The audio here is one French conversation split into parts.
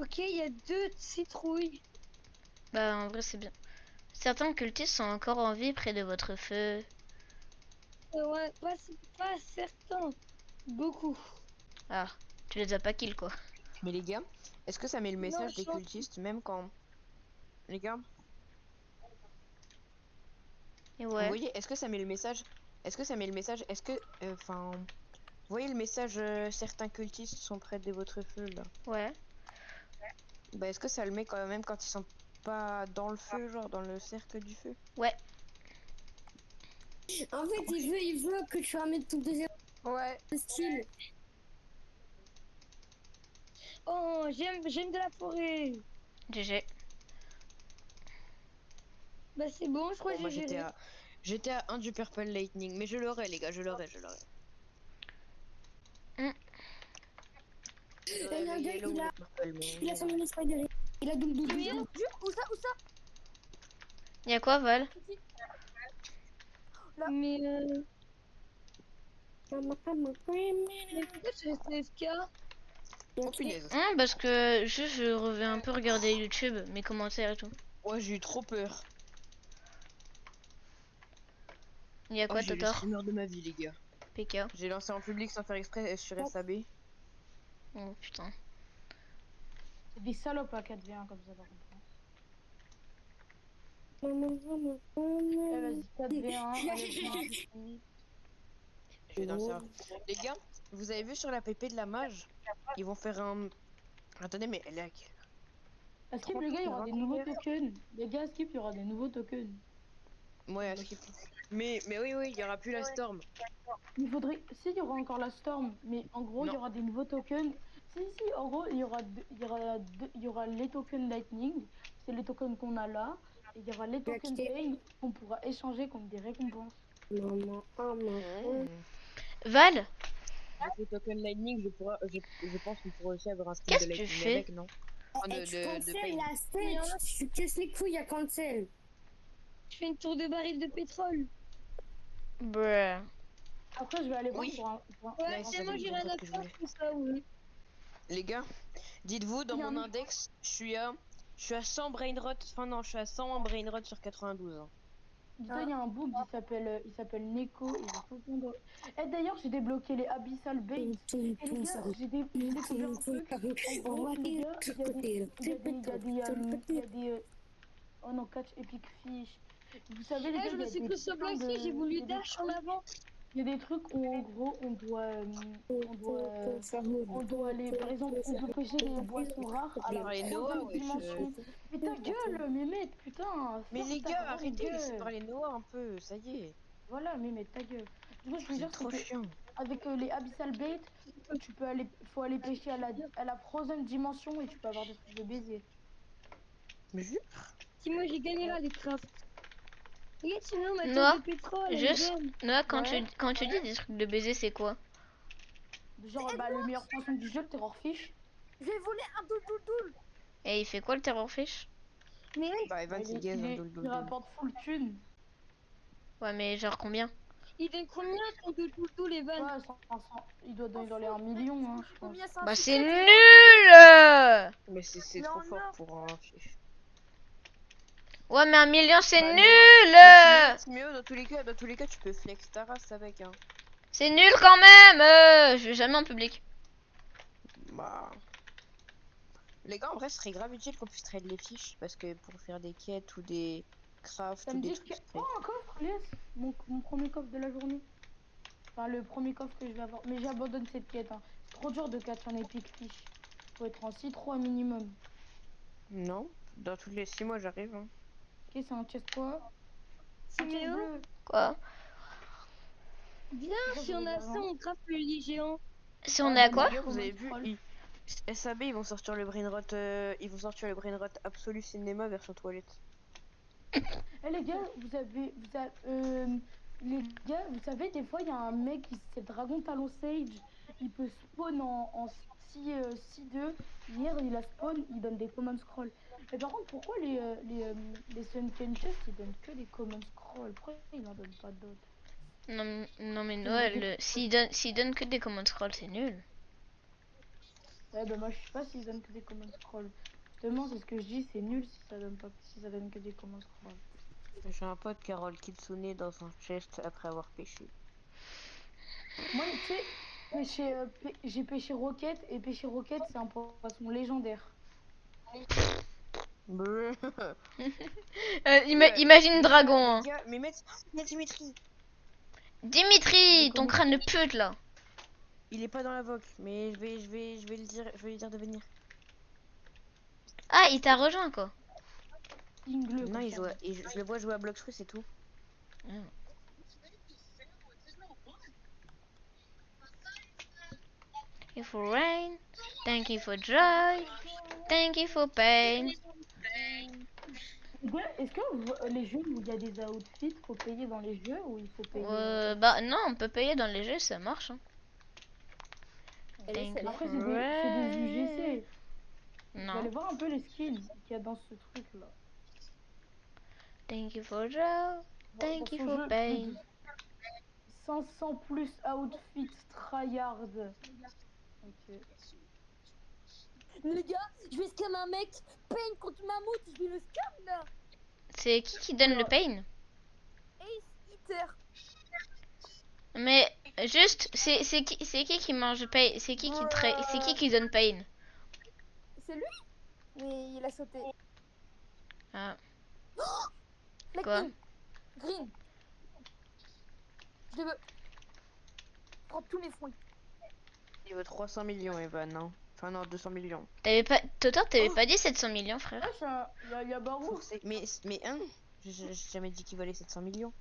Ok, il y a 2 citrouilles. Bah en vrai c'est bien. Certains cultistes sont encore en vie près de votre feu. Ouais, pas certains. Beaucoup. Ah, tu les as pas kill quoi. Mais les gars, est-ce que ça met le Non, message je des suis en- cultistes même quand... Les gars, Et vous ouais. voyez, est-ce que ça met le message... Est-ce que ça met le message... Est-ce que... Enfin... vous voyez le message certains cultistes sont près de votre feu là. Ouais. Bah est-ce que ça le met quand même quand ils sont pas dans le feu, genre dans le cercle du feu? Ouais. En fait, il veut que tu ramènes ton deuxième Ouais. style. Oh, j'aime de la forêt. GG. Bah c'est bon, je crois Bon, que moi j'ai géré. j'étais à 1 du Purple Lightning, mais je l'aurai les gars, je l'aurai. Il y a un gars, il a son mini spider. Il a double. Où ça? Y'a quoi Val? Mais pourquoi tu restes AFK? Oh punaise. Parce que juste je reviens un peu regarder YouTube, mes commentaires et tout. Ouais, j'ai eu trop peur. Y'a quoi J'ai eu le Totor? streamer de ma vie les gars. PK. J'ai lancé en public sans faire exprès sur SAB. Oh putain. C'est des salopes à 4v1 comme ça par contre. Eh, vas-y, 4v1, allez, J'ai lancé un... Les gars, vous avez vu sur la PP de la mage, ils vont faire un... Attendez, mais elle est à quelle heure? Skip les gars, il y aura des nouveaux tokens. Les gars, Skip, il y aura des nouveaux tokens. Ouais, à skip. Mais oui, il y aura plus la storm. Il faudrait... Si, il y aura encore la Storm, mais en gros, il y Non. aura des nouveaux tokens. Si, en gros, il y aura les tokens Lightning, c'est les tokens qu'on a là, et il y aura les tokens Pain qu'on pourra échanger contre des récompenses. Val, Avec le token lightning, je pense qu'on pourra aussi avoir un skin qu'est-ce de que tu lightning fais? avec, non? Enfin, Et tu de cancel pain. la stage. Tu casses les couilles à cancel. Je fais une tour de baril de pétrole. Bruh. Après, je vais aller voir Oui. pour un- Ouais, Nice, c'est ça, moi c'est j'ai pour rien ça à que je faire voulais. pour ça, oui. Les gars, dites-vous, dans Il y a mon un- index, je suis à 100 brain rot, enfin non, je suis à 100 brain rot sur 92. Hein. Dis-toi, il y a un boob il s'appelle Neko, il va tout le monde. Et d'ailleurs, j'ai débloqué les Abyssal Bait. Et les gars, j'ai découvert un truc. En gros, les gars, il y a des, oh non, catch epic fish. Vous savez, les Eh, gars, je il y me a suis des cru sur putains Blacky, j'ai de. voulu Il y a des dash en trucs, avant. il y a des trucs où en gros, on doit aller, par exemple, on peut pêcher des boissons rares à la Parler Noah, troisième wesh. dimension. Mais ta gueule, Mehmet, putain. Mais ferme les ta gars, grande arrêtez de laisser gueule. parler Noah un peu, ça y est. Voilà, Mehmet, ta gueule. Du coup, je te C'est jure, trop c'est que chiant. avec les Abyssal Bait, faut aller pêcher à la troisième dimension et tu peux avoir des trucs de baiser. Mais juste, Si moi j'ai gagné là les crafts. Regarde sinon ma tour Noah, de pétrole, elle est juste, belle. Noah, Ouais. quand tu dis des trucs de baiser, c'est quoi? Genre, bah, le meilleur poisson du jeu, le Terrorfish. Je vais voler un doule. Et il fait quoi le terrorfish? Mais bah Evan, c'est gaze, hein, Il rapporte full thune. Ouais, mais genre combien? il donne combien ton doudou les vannes? Ouais, 500, il doit donner dans les 1 million, hein, je pense. Combien ça Bah c'est fait nul! Mais c'est trop fort pour un fiche. Ouais, mais 1 million, c'est Bah, nul! Timéo, dans tous les cas, tu peux flex ta race avec, hein. C'est nul quand même! Je vais jamais en public. Bah... Les gars, en vrai, ce serait grave utile qu'on puisse trade les fiches, parce que pour faire des quêtes ou des crafts Ça ou me des dit trucs... que... ce Oh, serait- un coffre, yes. Mon premier coffre de la journée. Enfin, le premier coffre que je vais avoir. Mais j'abandonne cette quête, hein. C'est trop dur de catch un epic fish. Faut être en 6-3 minimum. Non, dans tous les 6 mois, j'arrive, hein. Ok, c'est un chest quoi? Un chest Timéo, bleu. Quoi? viens Ça, si je on veux a dire, ça, hein. on craft le lit géant. Si on Ah, est à bah, quoi? Les gars, vous avez vu, Scroll. SAB, ils vont sortir le brain rot, ils vont sortir le brain rot Absolu Cinéma version toilette. Eh les gars, les gars, vous savez, des fois, il y a un mec, c'est Dragon Talon Sage, il peut spawn en 6-2. Hier, il a spawn, il donne des common scroll. Mais par contre, pourquoi les Sunken Chest, ils donnent que des common scroll? Pourquoi ils n'en donnent pas d'autres? Non, non mais Je voudrais Noël, s'il donne que des command scroll, c'est nul. Ouais, bah moi je sais pas s'ils donnent que des command scroll. Justement, c'est ce que je dis, c'est nul si ça donne pas, si ça donne que des command scroll. J'ai un pote Carole Kitsune dans son chest après avoir pêché. Moi, tu sais, j'ai pêché roquette et pêcher roquette, c'est un poisson légendaire. Brrr. Imagine Les dragon, gars, hein. les gars, mais mettre Dimitri. Dimitri, ton Comment crâne de pute là. Il est pas dans la voc, mais je vais le dire, je vais lui dire de venir. Ah, il t'a rejoint quoi. Ping-le Non, comme il ça. joue, je le vois jouer à Blox Fruit, c'est tout. Thank you for rain, thank you for joy, thank you for pain. Les gars, est-ce que les jeux où il y a des outfits, faut payer dans les jeux ou il faut payer Bah non, on peut payer dans les jeux, ça marche. Hein. Thank you Après, for c'est des rain. UGC. Vous Non. allez voir un peu les skins qu'il y a dans ce truc là. Thank you for joy, Dans thank you son for jeu, plus pain. de 500 plus outfits tryhard. Ok. Les gars, je vais scam un mec. Pain contre Mammouth, je vais le scam là. C'est qui donne le pain? Ace Eater. Mais juste, c'est qui mange pain? C'est qui donne pain? C'est lui. Mais il a sauté. Ah, Mec, quoi? Green. Je le veux. Prends tous mes fruits. Il veut 300 millions, Evan, non? Enfin, non, 200 millions. T'avais pas, Totor, t'avais pas dit 700 millions, frère? Il y a Barou. Mais hein? J'ai jamais dit qu'il valait 700 millions.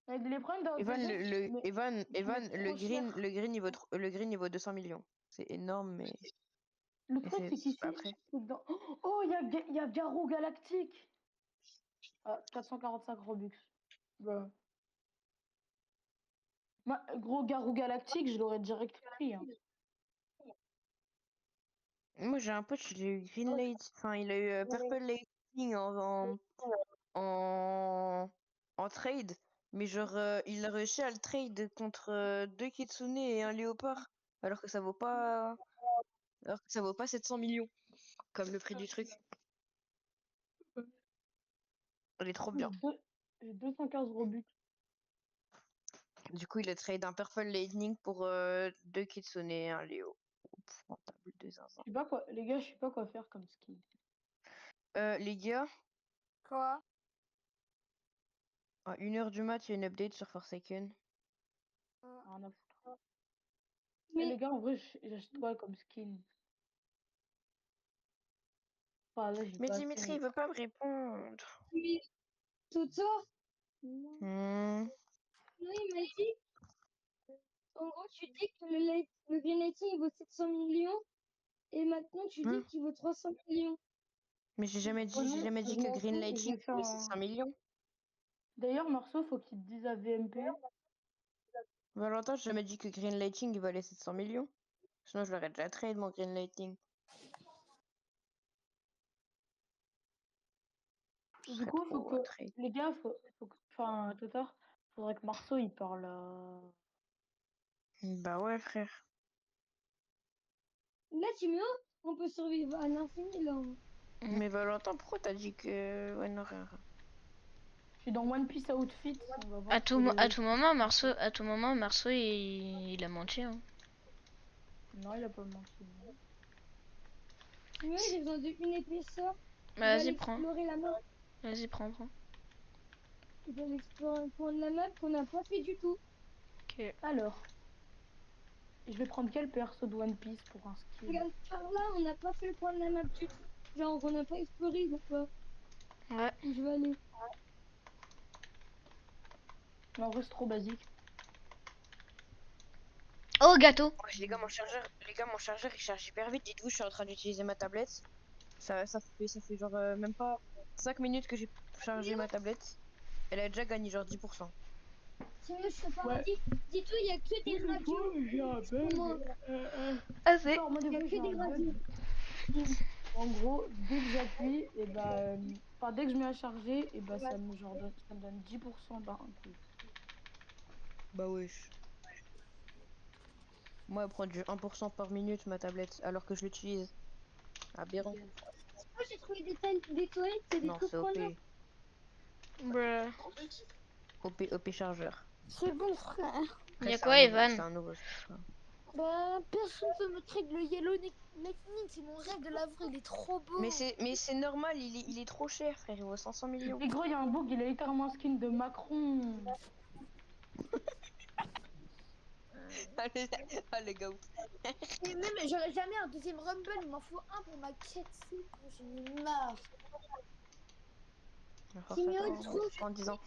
Avec les problèmes dans Evan, tes jeux, mais- le green, il vaut 200 millions. C'est énorme, mais Le mais truc, c'est c'est qu'ici, pas après. c'est que dans... Oh, il y a Garou Galactique. Ah, 445 Robux. Bah. Gros Garou Galactique, je l'aurais direct pris. Hein. Moi, j'ai un pote, il a eu Green Light, enfin, il a eu Purple Lightning en trade, mais genre, il a réussi à le trade contre deux Kitsune et un Léopard, alors que ça vaut pas, alors que ça vaut pas 700 millions, comme le prix du truc. Il est trop bien. J'ai 215 Robux. Du coup, il a trade un Purple Lightning pour deux Kitsune et un Léo. Ouf, rentable de zinzin. Je sais pas quoi, les gars, je sais pas quoi faire comme skin. Les gars, Quoi? à 1h du mat, il y a une update sur Forsaken. Rien à foutre. Eh, les gars, en vrai, j'achète quoi comme skin? Enfin, là, j'ai Mais pas Dimitri, assez. il veut pas me répondre. Oui, Toto, Hmm. il m'a dit, en gros, tu dis que le Green Lighting il vaut 700 millions et maintenant tu Hmm. dis qu'il vaut 300 millions. Mais j'ai jamais dit Honnêtement, je que m'en Green fous, je Lighting vais faire vaut un... 600 millions. D'ailleurs, Marceau, faut qu'il te dise à VMP. Valentin, j'ai jamais dit que Green Lighting il valait 700 millions. Sinon, je l'aurais déjà trade mon Green Lighting. Je Du serais coup, faut trop que... trade. Les gars, faut que... Enfin, Totor, faudrait que Marceau, il parle... Bah ouais, frère. Là, tu me on peut survivre à l'infini là. Mais Valentin, pourquoi t'as dit que... Ouais, non, rien. Je suis dans One Piece Outfit, on va voir À ce tout, que à les... tout moment, Marceau, il a menti. Hein. Non, il a pas menti. Non. Tu me j'ai besoin d'une épaisseur. Bah, Je vais vas-y, aller prends. explorer la map. Vas-y, prends. Je vais aller explorer un coin de la map qu'on n'a pas fait du tout. Ok. Alors, je vais prendre quel perso de One Piece pour un skin? Regarde, par là, on n'a pas fait le coin de la map du tout. Genre, on n'a pas exploré ou pas. Ouais. Où je vais aller. Mais en vrai, c'est trop basique. Oh, gâteau. Ouais, les gars, mon chargeur, il charge hyper vite. Dites-vous, je suis en train d'utiliser ma tablette. Ça fait genre même pas 5 minutes que j'ai chargé ma tablette. Elle a déjà gagné genre 10%. Sinon, je suis pas Ouais. Dis-toi, il y a que des radios. J'ai un Pour moi. Ah, c'est. Non, moi, des Il y a fois, que j'ai des un bug. radios. En gros, dès que j'appuie, et bah, enfin, dès que je mets à charger, et bah, ça me donne 10% d'un coup. Bah wesh. Moi, elle prend du 1% par minute, ma tablette, alors que je l'utilise. Aberrant. Moi, j'ai trouvé des toilettes, c'est des Non, trucs c'est OP. trop Bruh. OP chargeur. C'est bon, frère. Après, Y'a c'est quoi, un Evan? nouveau truc, quoi. Bah, personne peut me trade le Yellow Lightning, c'est mon rêve de l'avoir, il est trop beau. Mais c'est normal, il est trop cher, frère. Il vaut 500 millions. Mais gros, il y a un bug, il a littéralement un skin de Macron. Allez, allez, go. Et même, j'aurais jamais un deuxième Rumble, il m'en faut un pour ma quête, c'est bon, j'en ai marre. Force C'est à toi, mieux hein. trop. C'est pas en disant.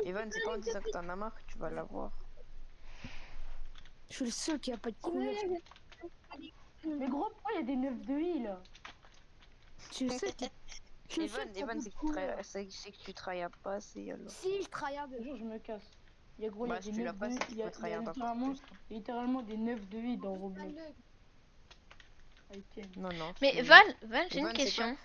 Evan, c'est pas en disant que t'en as marre que tu vas l'avoir. Je suis le seul qui a pas de C'est couleur. mieux. Mais gros, pourquoi il y a des 9 de heal? Je suis le seul qui. Je suis le seul Evan, qui a pas Evan, de couleur. c'est que tu travailles pas assez alors. Si, je tryhard. Un jour, je me casse. Il y a gros, il y a Bah, si des tu l'as 9 de pas, c'est heal. qu'il Il y faut a travailler encore littéralement, plus. littéralement des 9 de heal dans Roblox. Ok. Non, non. Mais Val, j'ai une Evan, c'est question.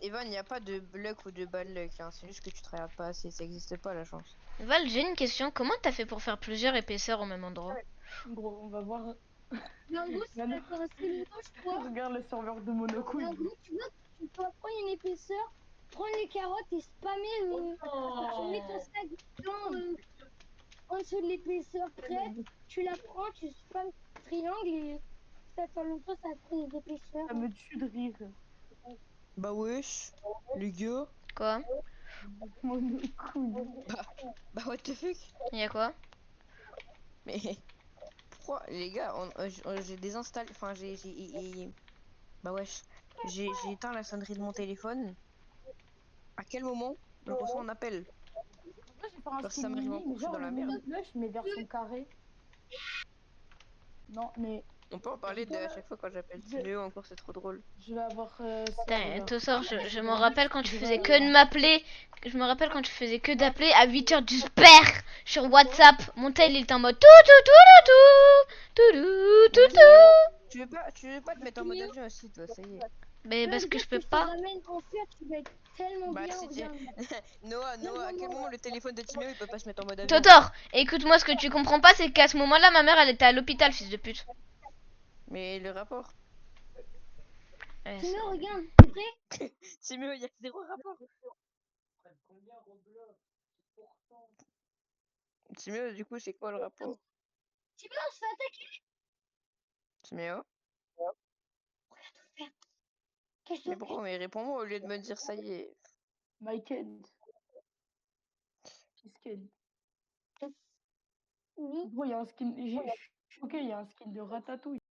Evan, y a pas de luck ou de bad luck, hein. C'est juste que tu travailles pas assez, ça existe pas la chance. Val, j'ai une question. Comment t'as fait pour faire plusieurs épaisseurs au même endroit? Gros, on va voir. Mais en gros, ça Regarde, va faire assez longtemps, je crois. regarde le serveur de Mais Monaco. en gros, tu vois, tu peux prendre une épaisseur, prendre les carottes et spammer. Tu mets ton sac dedans, en dessous de l'épaisseur prête. Tu la prends, tu spammes triangle et ça fait longtemps, ça fait des épaisseurs. Ça me tue de rire. Bah, wesh, les gars. Quoi? Monaco. Bah, what the fuck? Y'a quoi? Mais pourquoi, les gars, j'ai désinstallé. Enfin, bah, wesh. J'ai éteint la sonnerie de mon téléphone. À quel moment je reçois un appel? Moi, j'ai fait un Genre, skin ça m'arrive mini, en cours, mais je suis genre dans le la mini merde. plush, mais version carré. Non, mais On peut en parler de à chaque fois quand j'appelle Timéo, encore c'est trop drôle. je vais avoir Putain, serveur. Tossor, je me vais- rappelle quand tu je faisais vais- que de m'appeler. Je me rappelle quand tu faisais que d'appeler à 8h du père sur WhatsApp. Mon tel il était en mode tout Tu veux pas te mettre en mode avion aussi, toi, ça y est. Mais parce que je peux Je te pas. ramène en fait, tu vas être tellement Bah, bien. si tu. Regarde. Noah, à quel moment le téléphone de Timéo il peut pas se mettre en mode avion? Totor, écoute-moi, ce que tu comprends pas, c'est qu'à ce moment-là, ma mère elle était à l'hôpital, fils de pute. Mais le rapport? Ouais, Sinon, c'est- regarde, c'est vrai. Timéo, il y a zéro rapport. Timéo, du coup, c'est quoi le rapport? Tu veux, on se fait attaquer. Timéo? Cache-toi. Mais pourquoi? Mais réponds-moi au lieu de me dire ça y est. Mike End. Skin. Oui. Gros, il y a un skin. Je suis choqué, il y a un skin de Ratatouille.